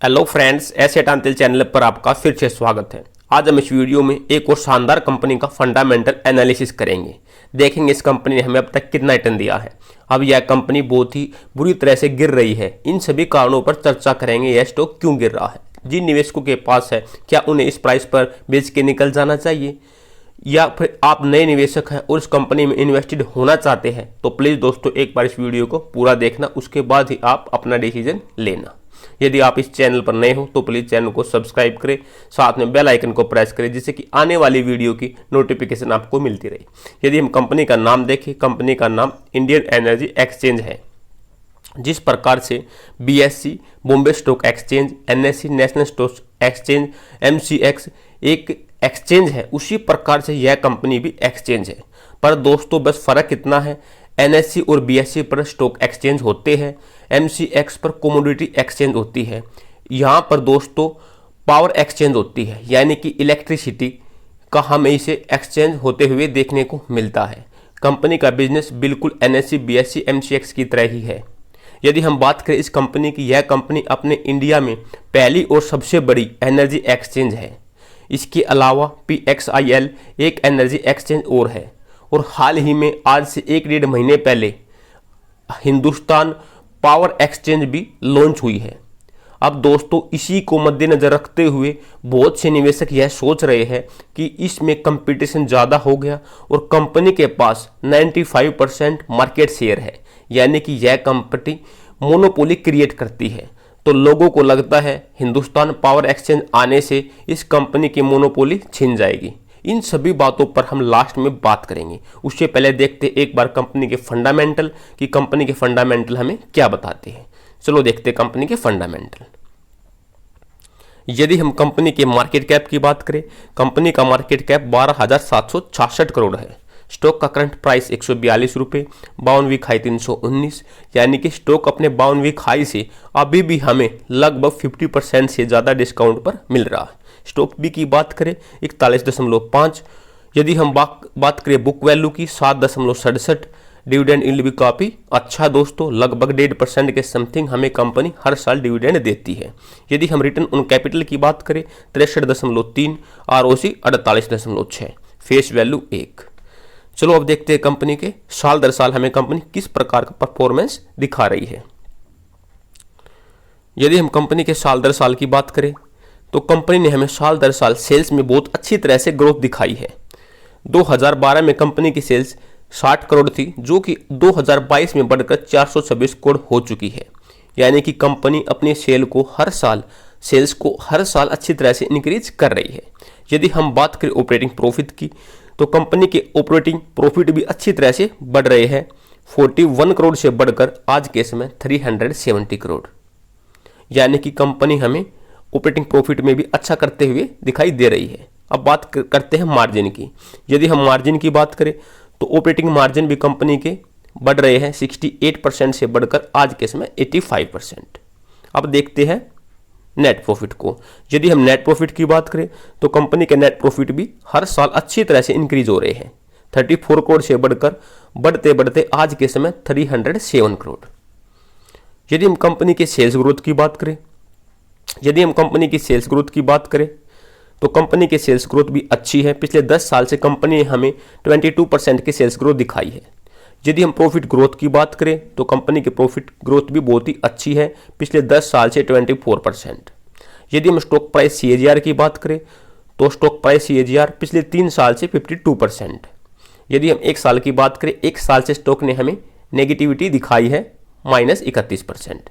Hello friends, asset Antil channel पर आपका फिर से स्वागत है। आज हम इस वीडियो में एक और शानदार कंपनी का फंडामेंटल एनालिसिस करेंगे। देखेंगे इस कंपनी ने हमें अब तक कितना रिटर्न दिया है। अब यह कंपनी बहुत ही बुरी तरह से गिर रही है। इन सभी कारणों पर चर्चा करेंगे। यह स्टॉक क्यों गिर रहा है, जिन निवेशकों के पास है क्या उन्हें इस प्राइस पर बेच के निकल जाना चाहिए, या फिर आप नए निवेशक हैं और इस कंपनी में इन्वेस्टेड होना चाहते हैं, तो प्लीज़ दोस्तों एक बार इस वीडियो को पूरा देखना, उसके बाद ही आप अपना डिसीजन लेना। यदि आप इस चैनल पर नए हो तो प्लीज़ चैनल को सब्सक्राइब करें, साथ में बेल आइकन को प्रेस करें, जिससे कि आने वाली वीडियो की नोटिफिकेशन आपको मिलती रहे। यदि हम कंपनी का नाम देखें, कंपनी का नाम इंडियन एनर्जी एक्सचेंज है। जिस प्रकार से BSc Bombay stock exchange, NSC national stock exchange, MCX एक एक्सचेंज है, उसी प्रकार से यह कंपनी भी एक्सचेंज है। पर दोस्तों बस फर्क कितना है, एनएससी और बीएससी पर स्टॉक एक्सचेंज होते हैं, एमसीएक्स पर कमोडिटी एक्सचेंज होती है। यहाँ पर दोस्तों पावर एक्सचेंज होती है, यानी कि इलेक्ट्रिसिटी का हमें इसे एक्सचेंज होते हुए देखने को मिलता है। कंपनी का बिजनेस बिल्कुल एनएससी बीएससी एमसीएक्स की तरह ही है। यदि हम बात करें इस कंपनी की, यह कंपनी अपने इंडिया में पहली और सबसे बड़ी एनर्जी एक्सचेंज है। इसके अलावा पीएक्सआईएल एक एनर्जी एक्सचेंज और है, और हाल ही में आज से 1-1.5 महीने पहले हिंदुस्तान पावर एक्सचेंज भी लॉन्च हुई है। अब दोस्तों इसी को मद्देनजर रखते हुए बहुत से निवेशक यह सोच रहे हैं कि इसमें कंपटीशन ज़्यादा हो गया और कंपनी के पास 95% मार्केट शेयर है, यानी कि यह कंपनी मोनोपोली क्रिएट करती है। तो लोगों को लगता है हिंदुस्तान पावर एक्सचेंज आने से इस कंपनी की मोनोपोली छिन जाएगी। इन सभी बातों पर हम लास्ट में बात करेंगे। उससे पहले देखते एक बार कंपनी के फंडामेंटल कि कंपनी के फंडामेंटल हमें क्या बताते हैं। चलो देखते कंपनी के फंडामेंटल। यदि हम कंपनी के मार्केट कैप की बात करें, कंपनी का मार्केट कैप 12,766 करोड़ है। स्टॉक का करंट प्राइस 142 रुपये, 52 वीक हाई 319, यानी कि स्टॉक अपने 52 वीक हाई से अभी भी हमें लगभग 50% से ज़्यादा डिस्काउंट पर मिल रहा है। स्टॉक बी की बात करें 41.5, यदि हम बात करें बुक वैल्यू की 7.67, डिविडेंड यील्ड भी काफ़ी अच्छा दोस्तों, लगभग 1.5% के समथिंग हमें कंपनी हर साल डिविडेंड देती है। यदि हम रिटर्न ऑन कैपिटल की बात करें 63.3, आरओसी 48.6, फेस वैल्यू 1। चलो अब देखते हैं कंपनी के साल दर साल हमें कंपनी किस प्रकार का परफॉर्मेंस दिखा रही है। यदि हम कंपनी के साल दर साल की बात करें तो कंपनी ने हमें साल दर साल सेल्स में बहुत अच्छी तरह से ग्रोथ दिखाई है। 2012 में कंपनी की सेल्स 60 करोड़ थी, जो कि 2022 में बढ़कर 426 करोड़ हो चुकी है। यानी कि कंपनी अपनी सेल्स को हर साल अच्छी तरह से इंक्रीज कर रही है। यदि हम बात करें ऑपरेटिंग प्रॉफिट की, तो कंपनी के ऑपरेटिंग प्रॉफिट भी अच्छी तरह से बढ़ रहे हैं। 41 करोड़ से बढ़कर आज के समय 370 करोड़, यानी कि कंपनी हमें ऑपरेटिंग प्रॉफिट में भी अच्छा करते हुए दिखाई दे रही है। अब बात करते हैं मार्जिन की। यदि हम मार्जिन की बात करें तो ऑपरेटिंग मार्जिन भी कंपनी के बढ़ रहे हैं, 68% से बढ़कर आज के समय 85%। अब देखते हैं नेट प्रॉफिट को। यदि हम नेट प्रॉफिट की बात करें तो कंपनी के नेट प्रॉफिट भी हर साल अच्छी तरह से इंक्रीज हो रहे हैं, 34 करोड़ से बढ़कर बढ़ते बढ़ते आज के समय 307 करोड़। यदि हम कंपनी के सेल्स ग्रोथ की बात करें तो कंपनी की सेल्स ग्रोथ भी अच्छी है। पिछले 10 साल से कंपनी ने हमें 22% की सेल्स ग्रोथ दिखाई है। यदि हम प्रॉफिट ग्रोथ की बात करें तो कंपनी की प्रॉफिट ग्रोथ भी बहुत ही अच्छी है, पिछले 10 साल से 24%। यदि हम स्टॉक प्राइस सीएजीआर की बात करें तो स्टॉक प्राइस सीएजीआर पिछले 3 साल से 52%। यदि हम 1 साल की बात करें, 1 साल से स्टॉक ने हमें नेगेटिविटी दिखाई है, -31%।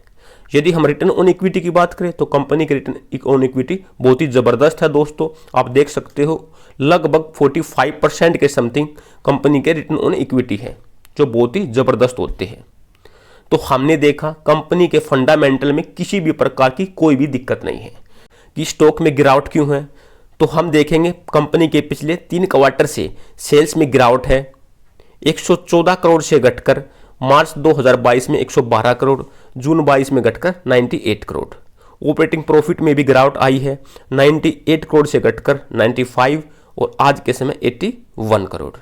यदि हम रिटर्न ऑन इक्विटी की बात करें तो कंपनी की रिटर्न ऑन इक्विटी बहुत ही ज़बरदस्त है दोस्तों। आप देख सकते हो लगभग 45% के समथिंग कंपनी के रिटर्न ऑन इक्विटी है, जो बहुत ही ज़बरदस्त होते हैं। तो हमने देखा कंपनी के फंडामेंटल में किसी भी प्रकार की कोई भी दिक्कत नहीं है। कि स्टॉक में गिरावट क्यों है, तो हम देखेंगे कंपनी के पिछले 3 क्वार्टर से सेल्स में गिरावट है। 114 करोड़ से घटकर मार्च 2022 में 112 करोड़, जून 22 में घटकर 98 करोड़। ऑपरेटिंग प्रॉफिट में भी गिरावट आई है, 98 करोड़ से घटकर 95 और आज के समय 81 करोड़।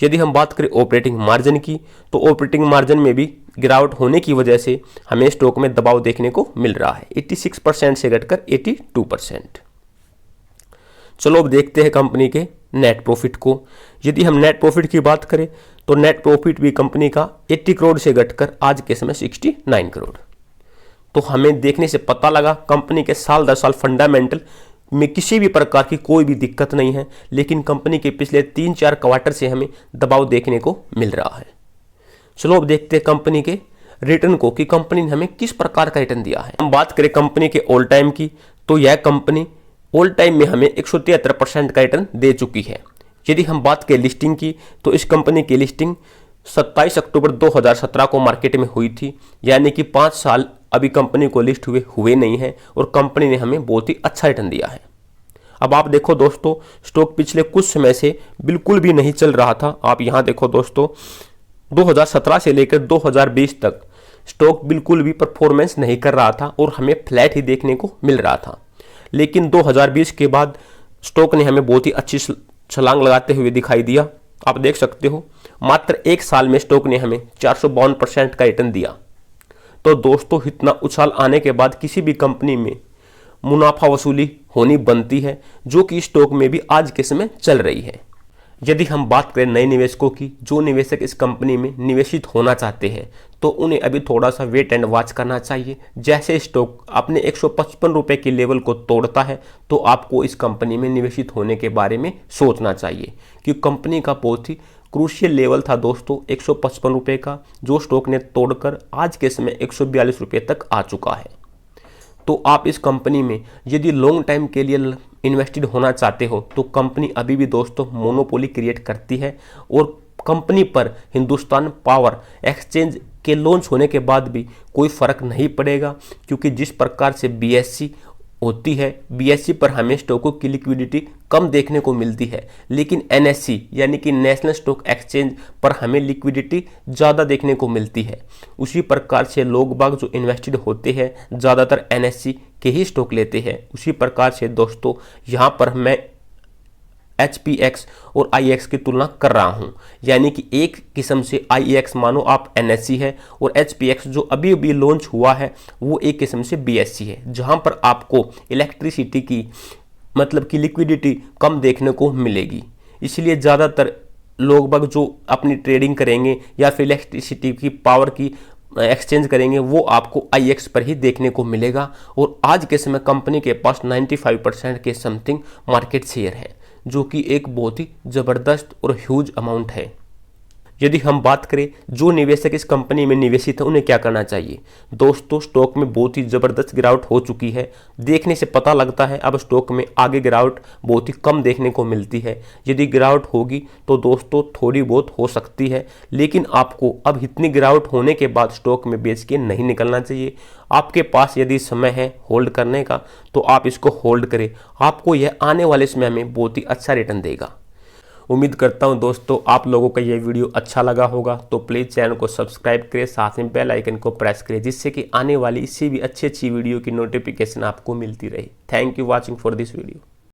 यदि हम बात करें ऑपरेटिंग मार्जिन की, तो ऑपरेटिंग मार्जिन में भी गिरावट होने की वजह से हमें स्टॉक में दबाव देखने को मिल रहा है, 86% से घटकर 82%। चलो अब देखते हैं कंपनी के नेट प्रॉफिट को। यदि हम नेट प्रॉफिट की बात करें तो नेट प्रॉफिट भी कंपनी का 80 करोड़ से घटकर आज के समय 69 करोड़। तो हमें देखने से पता लगा कंपनी के साल दर साल फंडामेंटल में किसी भी प्रकार की कोई भी दिक्कत नहीं है, लेकिन कंपनी के पिछले 3-4 क्वार्टर से हमें दबाव देखने को मिल रहा है। चलो अब देखते हैं कंपनी के रिटर्न को कि कंपनी ने हमें किस प्रकार का रिटर्न दिया है। हम बात करें कंपनी के ऑल टाइम की, तो यह कंपनी ऑल टाइम में हमें 173% का रिटर्न दे चुकी है। यदि हम बात करें लिस्टिंग की, तो इस कंपनी की लिस्टिंग 27 अक्टूबर 2017 को मार्केट में हुई थी, यानी कि 5 साल अभी कंपनी को लिस्ट हुए नहीं है और कंपनी ने हमें बहुत ही अच्छा रिटर्न दिया है। अब आप देखो दोस्तों, स्टॉक पिछले कुछ समय से बिल्कुल भी नहीं चल रहा था। आप यहाँ देखो दोस्तों, 2017 से लेकर 2020 तक स्टॉक बिल्कुल भी परफॉर्मेंस नहीं कर रहा था और हमें फ्लैट ही देखने को मिल रहा था। लेकिन 2020 के बाद स्टॉक ने हमें बहुत ही अच्छी छलांग लगाते हुए दिखाई दिया। आप देख सकते हो, मात्र 1 साल में स्टॉक ने हमें 452% का रिटर्न दिया। तो दोस्तों, इतना उछाल आने के बाद किसी भी कंपनी में मुनाफा वसूली होनी बनती है, जो कि स्टॉक में भी आज के समय चल रही है। यदि हम बात करें नए निवेशकों की, जो निवेशक इस कंपनी में निवेशित होना चाहते हैं, तो उन्हें अभी थोड़ा सा वेट एंड वॉच करना चाहिए। जैसे स्टॉक अपने 155 रुपये के लेवल को तोड़ता है, तो आपको इस कंपनी में निवेशित होने के बारे में सोचना चाहिए, क्योंकि कंपनी का बहुत ही क्रूशियल लेवल था दोस्तों 155 रुपये का, जो स्टॉक ने तोड़कर आज के समय 142 रुपये तक आ चुका है। तो आप इस कंपनी में यदि लॉन्ग टाइम के लिए इन्वेस्टेड होना चाहते हो, तो कंपनी अभी भी दोस्तों मोनोपोली क्रिएट करती है और कंपनी पर हिंदुस्तान पावर एक्सचेंज के लॉन्च होने के बाद भी कोई फ़र्क नहीं पड़ेगा, क्योंकि जिस प्रकार से बीएससी होती है, बीएससी पर हमें स्टॉकों की लिक्विडिटी कम देखने को मिलती है, लेकिन एनएससी यानी कि नेशनल स्टॉक एक्सचेंज पर हमें लिक्विडिटी ज़्यादा देखने को मिलती है। उसी प्रकार से लोग बाग जो इन्वेस्टेड होते हैं ज़्यादातर एनएससी के ही स्टॉक लेते हैं। उसी प्रकार से दोस्तों, यहाँ पर मैं HPX और IEX की तुलना कर रहा हूं, यानी कि एक किस्म से IEX मानो आप NSE है और HPX जो अभी अभी लॉन्च हुआ है वो एक किस्म से BSE है, जहां पर आपको इलेक्ट्रिसिटी की मतलब कि लिक्विडिटी कम देखने को मिलेगी। इसलिए ज़्यादातर लोग बाग जो अपनी ट्रेडिंग करेंगे या फिर इलेक्ट्रिसिटी की पावर की एक्सचेंज करेंगे, वो आपको IEX पर ही देखने को मिलेगा। और आज के समय कंपनी के पास 95% के समथिंग मार्केट शेयर है, जो कि एक बहुत ही ज़बरदस्त और ह्यूज अमाउंट है। यदि हम बात करें जो निवेशक इस कंपनी में निवेशित है उन्हें क्या करना चाहिए, दोस्तों स्टॉक में बहुत ही ज़बरदस्त गिरावट हो चुकी है। देखने से पता लगता है अब स्टॉक में आगे गिरावट बहुत ही कम देखने को मिलती है। यदि गिरावट होगी तो दोस्तों थोड़ी बहुत हो सकती है, लेकिन आपको अब इतनी गिरावट होने के बाद स्टॉक में बेच के नहीं निकलना चाहिए। आपके पास यदि समय है होल्ड करने का तो आप इसको होल्ड करें, आपको यह आने वाले समय में बहुत ही अच्छा रिटर्न देगा। उम्मीद करता हूं दोस्तों आप लोगों का यह वीडियो अच्छा लगा होगा, तो प्लीज़ चैनल को सब्सक्राइब करें, साथ में बेल आइकन को प्रेस करें, जिससे कि आने वाली इससे भी अच्छी वीडियो की नोटिफिकेशन आपको मिलती रहे। Thank you watching for this video.